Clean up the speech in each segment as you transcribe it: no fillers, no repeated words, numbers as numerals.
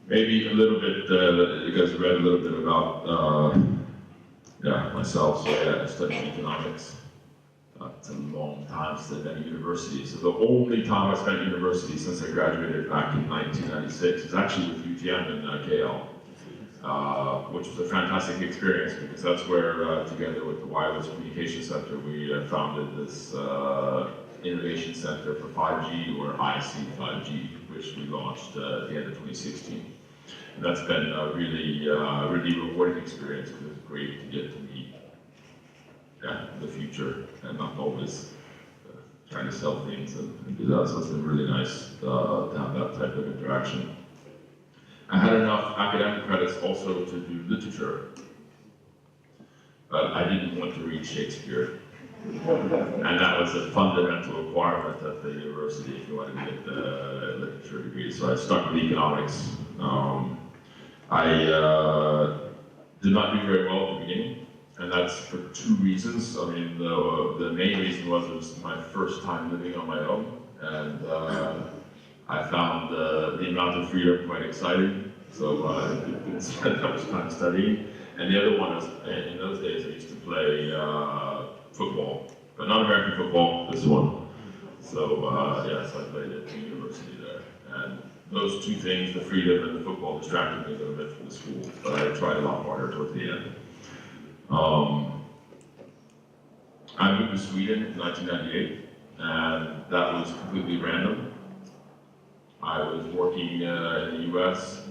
Maybe a little bit, you guys read a little bit about myself. So yeah, I studied economics. It's a long time since I've been at university. So the only time I spent at university since I graduated back in 1996 is actually with UTM in KL, which was a fantastic experience because that's where, together with the Wireless Communication Center, we founded this Innovation Center for 5G, or IC 5G, which we launched at the end of 2016. And that's been a really rewarding experience because it's great to get to meet the future and not always trying to sell things and do that. So it's been really nice to have that type of interaction. I had enough academic credits also to do literature, but I didn't want to read Shakespeare. And that was a fundamental requirement at the university if you wanted to get the literature degree. So I stuck with economics. I did not do very well at the beginning. And that's for two reasons. I mean, the main reason was it was my first time living on my own, and I found the amount of freedom quite exciting. So I didn't spend that much time studying. And the other one is, in those days, I used to play football, but not American football, this one. So so I played at the university there. And those two things, the freedom and the football, distracted me a little bit from the school, but I tried a lot harder towards the end. I moved to Sweden in 1998, and that was completely random. I was working in the US.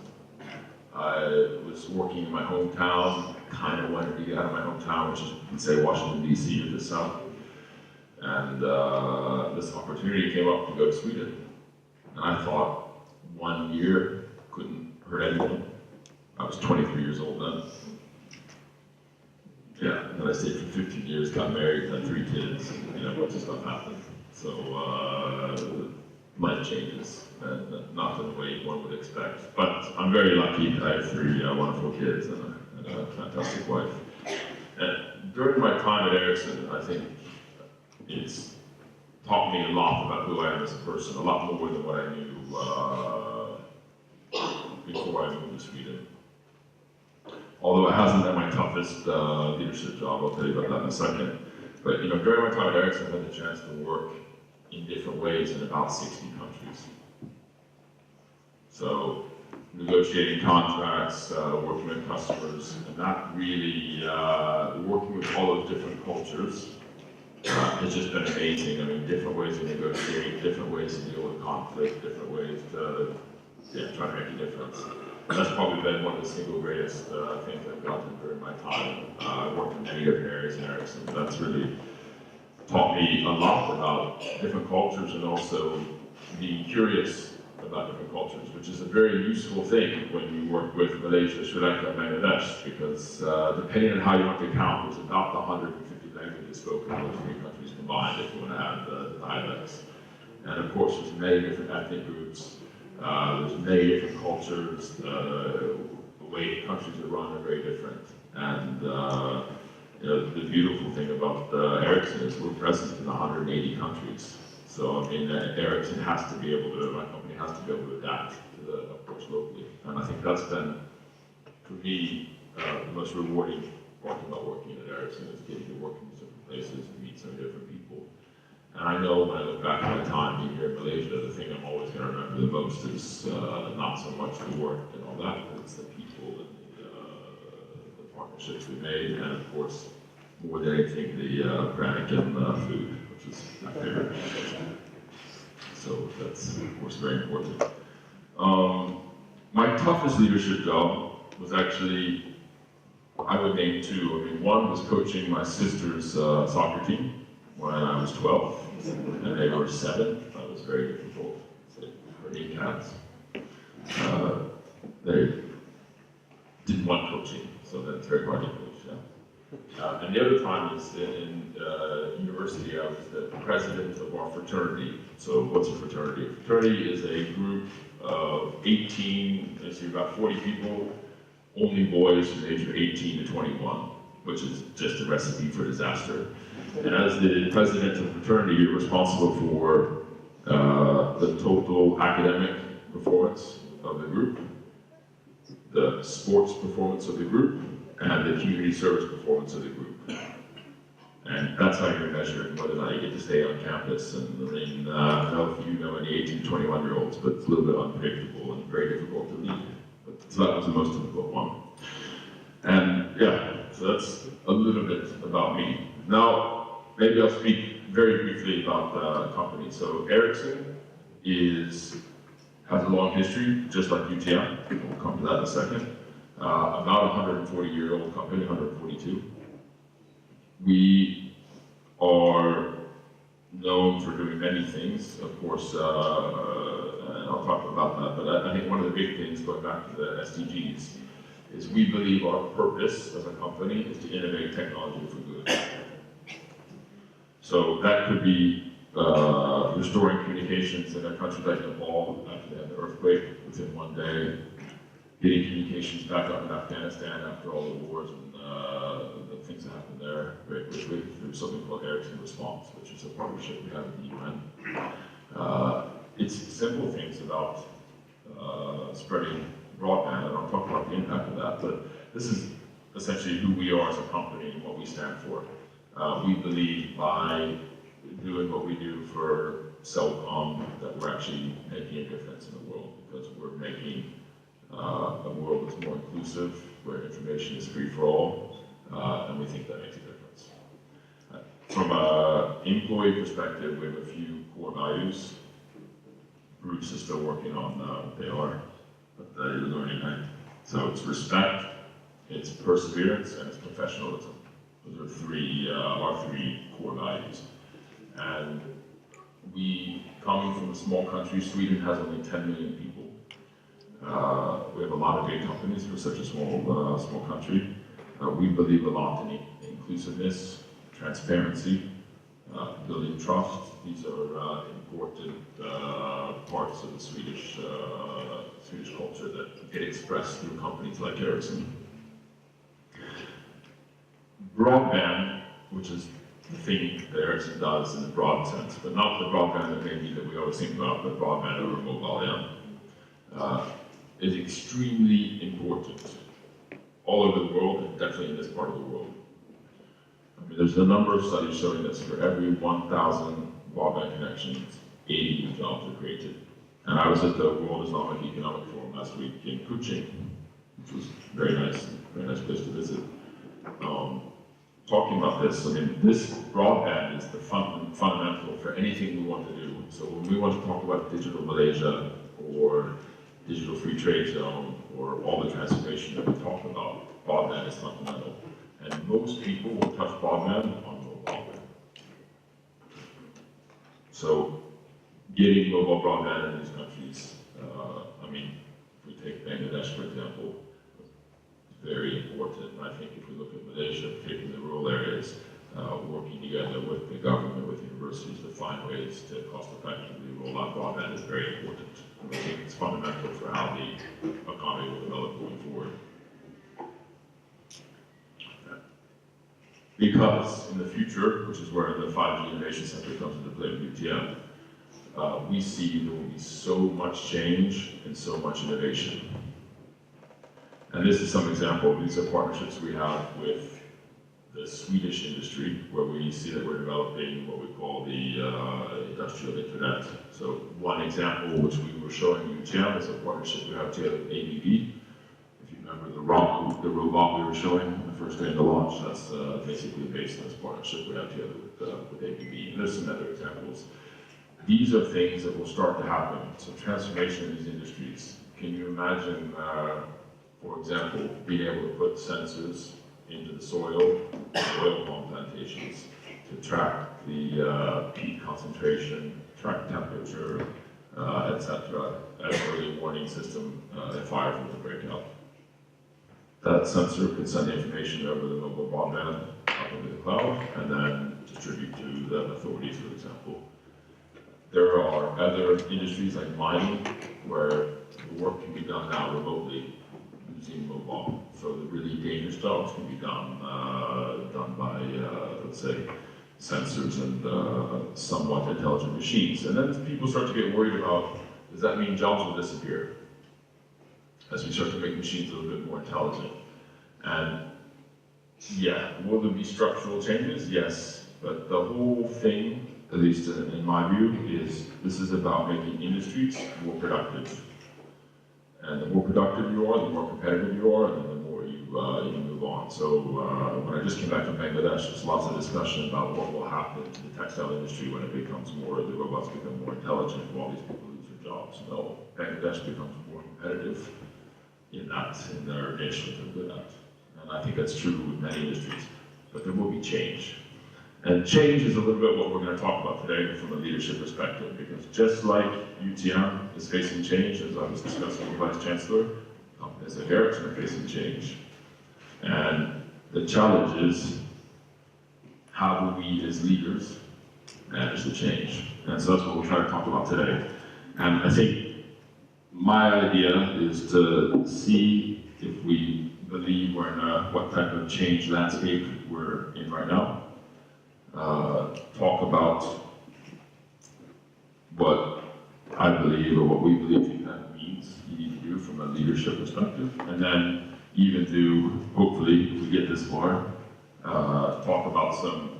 I was working in my hometown. I kind of wanted to get out of my hometown, which is, you could say, Washington, D.C. or the South. And this opportunity came up to go to Sweden. And I thought 1 year couldn't hurt anyone. I was 23 years old then. Yeah, and I stayed for 15 years, got married, had 3 kids, and a bunch of stuff happened. So life changes, and not in the way one would expect. But I'm very lucky. I have 3 wonderful kids and a fantastic wife. And during my time at Ericsson, I think it's taught me a lot about who I am as a person, a lot more than what I knew before I moved to Sweden. Although it hasn't been my toughest leadership job, I'll tell you about that in a second. But during my time at Ericsson, I had the chance to work in different ways in about 60 countries. So negotiating contracts, working with customers, and that really, working with all those different cultures, it's just been amazing. I mean, different ways to negotiate, different ways to deal with conflict, different ways to try to make a difference. That's probably been one of the single greatest things I've gotten during my time. I worked in many different areas in Ericsson. That's really taught me a lot about different cultures and also being curious about different cultures, which is a very useful thing when you work with Malaysia, Sri Lanka, and Bangladesh, because depending on how you want to count, there's about 150 languages spoken in those 3 countries combined if you want to have the dialects. And of course, there's many different ethnic groups. There's many different cultures. The way countries are run are very different. And the beautiful thing about Ericsson is we're present in 180 countries. So I mean, Ericsson has to be able to, my company has to be able to adapt to the approach locally. And I think that's been, for me, the most rewarding part about working at Ericsson is getting to work in different places and meet some different people. And I know when I look back at my time being here in Malaysia, the thing I'm always going to remember the most is not so much the work and all that, but it's the people and the partnerships we made, and of course, more than anything, the Brannigan food, which is my favorite. So that's, of course, very important. My toughest leadership job was actually, I would name 2. I mean, one was coaching my sister's soccer team when I was 12, and they were 7. That was very difficult. So, for 8 cats. They didn't want coaching, so that's very hard to coach. Yeah. And the other time is in university, I was the president of our fraternity. So what's a fraternity? A fraternity is a group of 18, let's see, about 40 people, only boys from the age of 18 to 21, which is just a recipe for disaster. And as the president of the fraternity, you're responsible for the total academic performance of the group, the sports performance of the group, and the community service performance of the group. And that's how you're measuring whether or not you get to stay on campus. And I mean, I don't know if you know any 18 to 21-year-olds, but it's a little bit unpredictable and very difficult to lead. So that was the most difficult one. And yeah, so that's a little bit about me. Now, maybe I'll speak very briefly about the company. So Ericsson has a long history, just like UTM. We'll come to that in a second. About 140-year-old company, 142. We are known for doing many things, of course, and I'll talk about that, but I think one of the big things, going back to the SDGs, is we believe our purpose as a company is to innovate technology for good. So that could be restoring communications in a country like Nepal after they had the earthquake within one day, getting communications back up in Afghanistan after all the wars and the things that happened there very quickly through something called Ericsson Response, which is a partnership we have with the UN. It's simple things about spreading broadband, and I'll talk about the impact of that, but this is essentially who we are as a company and what we stand for. We believe by doing what we do for Cellcom that we're actually making a difference in the world, because we're making a world that's more inclusive, where information is free for all, and we think that makes a difference. From an employee perspective, we have a few core values. Bruce is still working on what they are, but you're learning, right? So it's respect, it's perseverance, and it's professionalism. Those are our three core values. And we, coming from a small country, Sweden has only 10 million people. We have a lot of big companies for such a small country. We believe a lot in inclusiveness, transparency, building trust. These are important parts of the Swedish culture that get expressed through companies like Ericsson. Broadband, which is the thing that Ericsson does in the broad sense, but not the broadband that maybe that we always think about, but broadband over mobile, is extremely important all over the world, and definitely in this part of the world. I mean, there's a number of studies showing this. For every 1,000 broadband connections, 80 new jobs are created. And I was at the World Islamic Economic Forum last week in Kuching, which was very nice place to visit. Talking about this, I mean, this broadband is the fundamental for anything we want to do. So when we want to talk about digital Malaysia or digital free trade zone or all the transformation that we talk about, broadband is fundamental. And most people will touch broadband on mobile. So getting mobile broadband in these countries, I mean, if we take Bangladesh, for example, very important. And I think if we look at Malaysia, particularly in the rural areas, working together with the government, with universities to find ways to cost-effectively roll out broadband is very important. And I think it's fundamental for how the economy will develop going forward. Because in the future, which is where the 5G Innovation Center comes into play with UTM, we see there will be so much change and so much innovation. And this is some example. These are partnerships we have with the Swedish industry, where we see that we're developing what we call the industrial internet. So one example, which we were showing you, UTM, is a partnership we have together with ABB. If you remember the robot we were showing on the first day of the launch, that's basically based on this partnership we have together with ABB. And there's some other examples. These are things that will start to happen. So transformation in these industries. Can you imagine, for example, being able to put sensors into the soil, oil palm plantations, to track the peat concentration, track temperature, etc., as an early warning system if fires were to break out. That sensor could send information over the mobile broadband up into the cloud and then distribute to the authorities, for example. There are other industries like mining where the work can be done now remotely using mobile. So the really dangerous jobs can be done by, let's say, sensors and somewhat intelligent machines. And then people start to get worried about, does that mean jobs will disappear? as we start to make machines a little bit more intelligent. And yeah, will there be structural changes? Yes, but the whole thing, at least in my view, is this is about making industries more productive. And the more productive you are, the more competitive you are, and the more you move on. So when I just came back from Bangladesh, there's lots of discussion about what will happen to the textile industry when it becomes more, the robots become more intelligent, and all these people lose their jobs. Well, Bangladesh becomes more competitive in their niche that they're good at. And I think that's true with many industries. But there will be change. And change is a little bit what we're going to talk about today from a leadership perspective, because just like UTM is facing change, as I was discussing with the Vice Chancellor, companies like Ericsson are facing change. And the challenge is, how do we as leaders manage the change? And so that's what we'll try to talk about today. And I think my idea is to see if we believe we're in what type of change landscape we're in right now. Talk about what I believe or what we believe that means you need to do from a leadership perspective, and then even do, hopefully, if we get this far, talk about some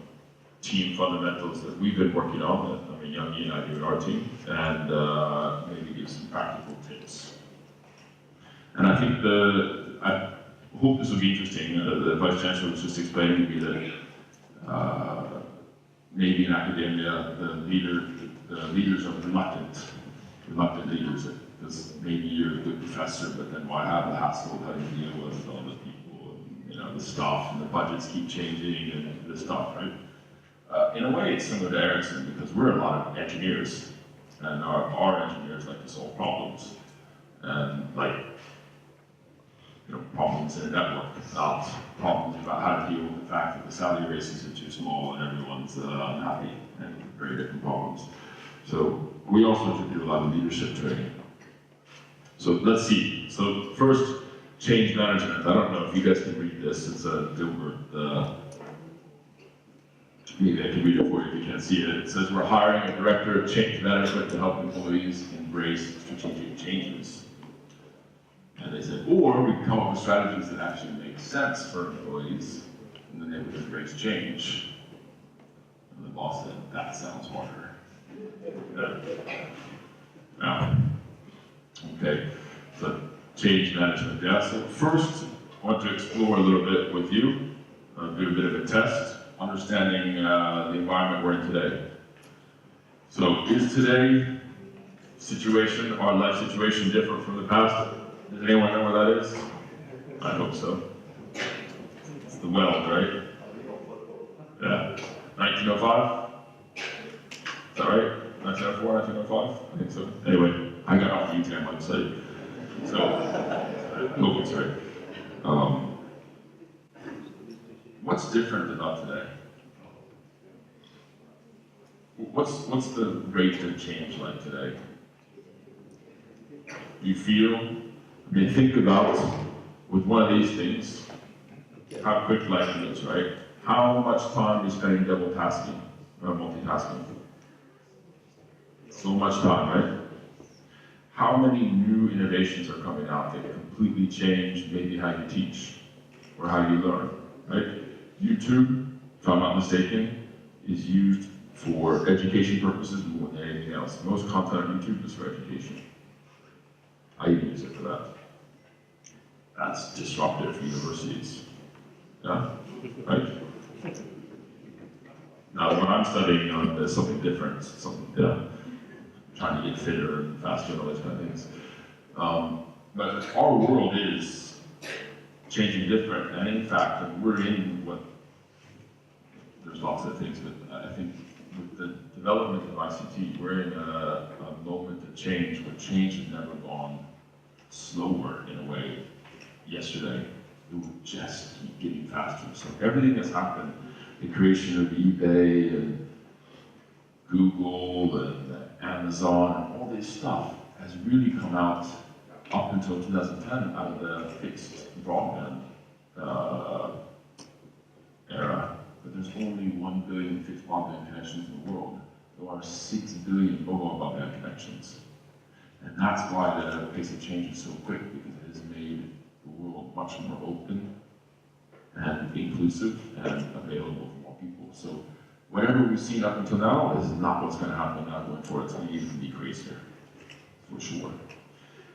team fundamentals that we've been working on, that Youngie and I do in our team, and maybe give some practical tips. And I think I hope this will be interesting. The Vice Chancellor was just explaining to me that maybe in academia, the leaders are reluctant leaders, because maybe you're a good professor, but then why have the hassle of having to deal with all the people, and, the stuff, and the budgets keep changing, and the stuff, right? In a way, it's similar to Ericsson, because we're a lot of engineers, and our engineers like to solve problems, and problems in a network, not problems about how to deal with the fact that the salary races are too small and everyone's unhappy, and very different problems. So we also have to do a lot of leadership training. So let's see. So first, change management. I don't know if you guys can read this. It's a Dilbert. Maybe I can read it for you if you can't see it. It says, we're hiring a director of change management to help employees embrace strategic changes. And they said, or we can come up with strategies that actually make sense for employees, and then they would embrace change. And the boss said, that sounds harder. Now, okay, so change management. Yeah, so first, I want to explore a little bit with you, do a bit of a test, understanding the environment we're in today. So is today situation, our life situation, different from the past? Does anyone know where that is? I hope so. It's the weld, right? Yeah. 1905? Is that right? 1904, 1905? I think so. Anyway, I got off the UTM website. So, I hope it's right. What's different about today? What's the rate of change like today? You feel? Think about, with one of these things, how quick life is, right? How much time are you spending double tasking, or multitasking? So much time, right? How many new innovations are coming out that completely change maybe how you teach, or how you learn, right? YouTube, if I'm not mistaken, is used for education purposes more than anything else. Most content on YouTube is for education. I even use it for that. That's disruptive for universities. Yeah? Right? Now, when I'm studying, there's something different, trying to get fitter and faster and all those kind of things. But our world is changing different, and in fact, we're in there's lots of things, but I think with the development of ICT, we're in a moment of change where change has never gone slower in a way. Yesterday, it will just keep getting faster. So everything that's happened, the creation of eBay and Google and Amazon and all this stuff has really come out up until 2010 out of the fixed broadband era. But there's only 1 billion fixed broadband connections in the world. There are 6 billion mobile broadband connections. And that's why the pace of change is so quick, because it has made the world much more open and inclusive and available for more people. So whatever we've seen up until now is not what's going to happen now going forward. It's going to even be crazier, for sure.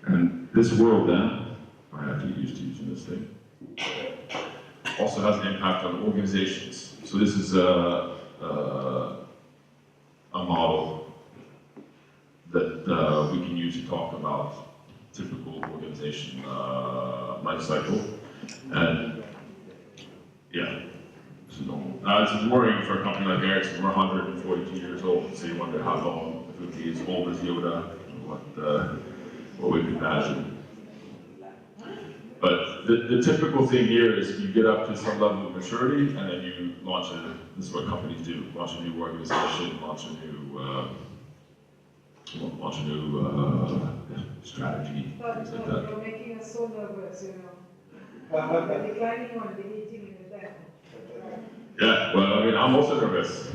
And this world then, I have to get used to using this thing, also has an impact on organizations. So this is a model that we can use to talk about typical organization life cycle. And yeah, it's normal. It's worrying for a company like Ericsson. We're 142 years old, so you wonder how long it would be as old as Yoda, what we can imagine. But the typical thing here is you get up to some level of maturity, and then you launch this is what companies do, launch a new organization, launch a new strategy, things like that. You're making us so nervous, you know. We're declining on the heating in the back. Yeah, well, I mean, I'm also nervous.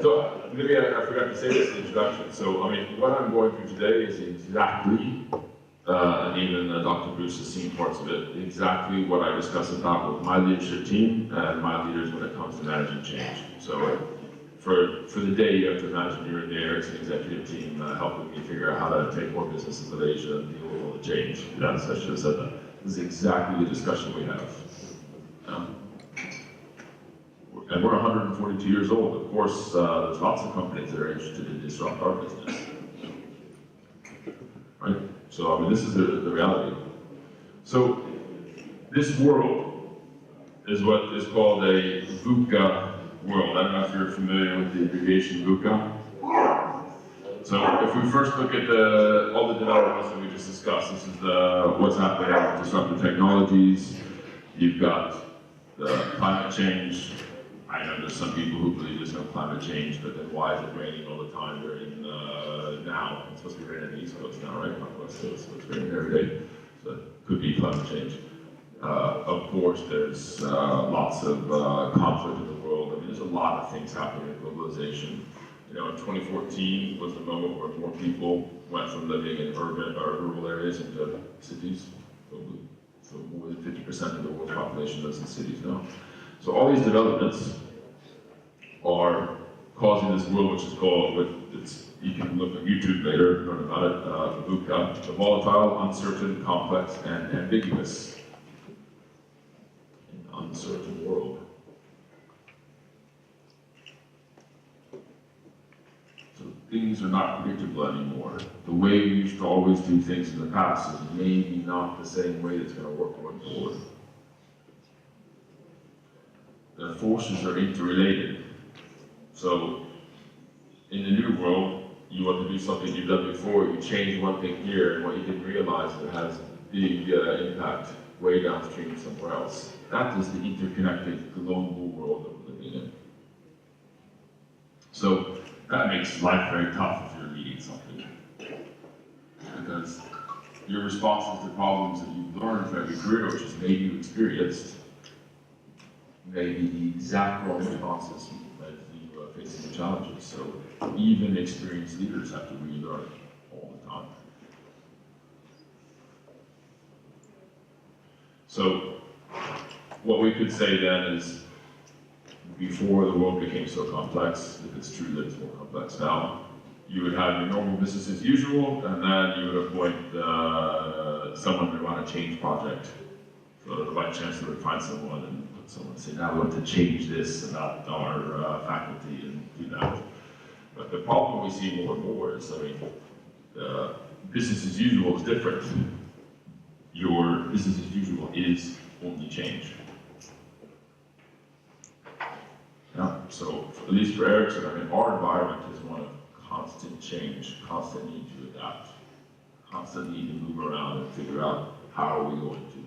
So, maybe I forgot to say this in the introduction. So, I mean, what I'm going through today is exactly, and even Dr. Bruce has seen parts of it, exactly what I discuss about with my leadership team and my leaders when it comes to managing change. So, for the day, you have to imagine you're in the Ericsson executive team helping me figure out how to take more business in Malaysia and deal with all the change. Yes, I should have said that. This is exactly the discussion we have. And we're 142 years old. Of course, there's lots of companies that are interested in disrupt our business. Right? So, I mean, this is the reality. So, this world is what is called a VUCA world. I don't know if you're familiar with the abbreviation VUCA. So, if we first look at all the developments that we just discussed, this is what's happening with disruptive technologies. You've got the climate change. I know there's some people who believe there's no climate change, but then why is it raining all the time during now? It's supposed to be raining on the East Coast now, right? Not West Coast, so it's raining every day. So it could be climate change. Of course, there's lots of conflict in the world. I mean, there's a lot of things happening in globalization. You know, in 2014 was the moment where more people went from living in urban or rural areas into cities. So more than 50% of the world's population lives in cities now. So all these developments are causing this world, which is called, you can look at YouTube later, learn about it, VUCA, the volatile, uncertain, complex, and ambiguous. An uncertain world. So things are not predictable anymore. The way we used to always do things in the past is maybe not the same way that's going to work going forward. The forces are interrelated. So, in the new world, you want to do something you've done before, you change one thing here, and what you didn't realize it has big impact way downstream somewhere else. That is the interconnected global world that we're living in. So, that makes life very tough if you're leading something. Because your responses to problems that you've learned throughout your career, which is maybe you experienced, maybe the exact wrong responses that you are facing the challenges. So even experienced leaders have to relearn all the time. So what we could say then is, before the world became so complex, if it's true that it's more complex now, you would have your normal business as usual, and then you would appoint someone to run a change project. So the vice chancellor would find someone and someone say, now we want to change this about our faculty and do that. But the problem we see more and more is, I mean, business as usual is different. Your business as usual is only change. Yeah, so at least for Ericsson, I mean, our environment is one of constant change, constant need to adapt, constant need to move around and figure out how are we going to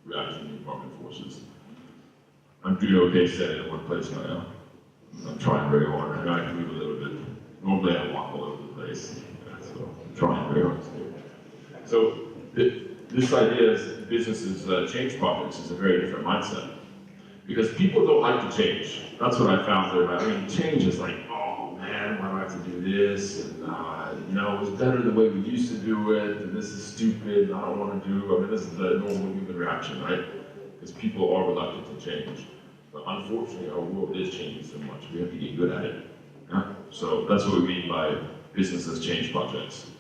react to new market forces. I'm doing okay staying in one place right now. I'm trying very hard. I can move a little bit. Normally I walk all over the place, so I'm trying very hard. So this idea is businesses change projects is a very different mindset. Because people don't like to change. That's what I found there. I mean, change is like, oh man, why do I have to do with this, and no, it was better the way we used to do it, and this is stupid, and I don't want to do, I mean, this is the normal human reaction, right? Because people are reluctant to change. But unfortunately, our world is changing so much, we have to get good at it. Yeah? So that's what we mean by business as change projects.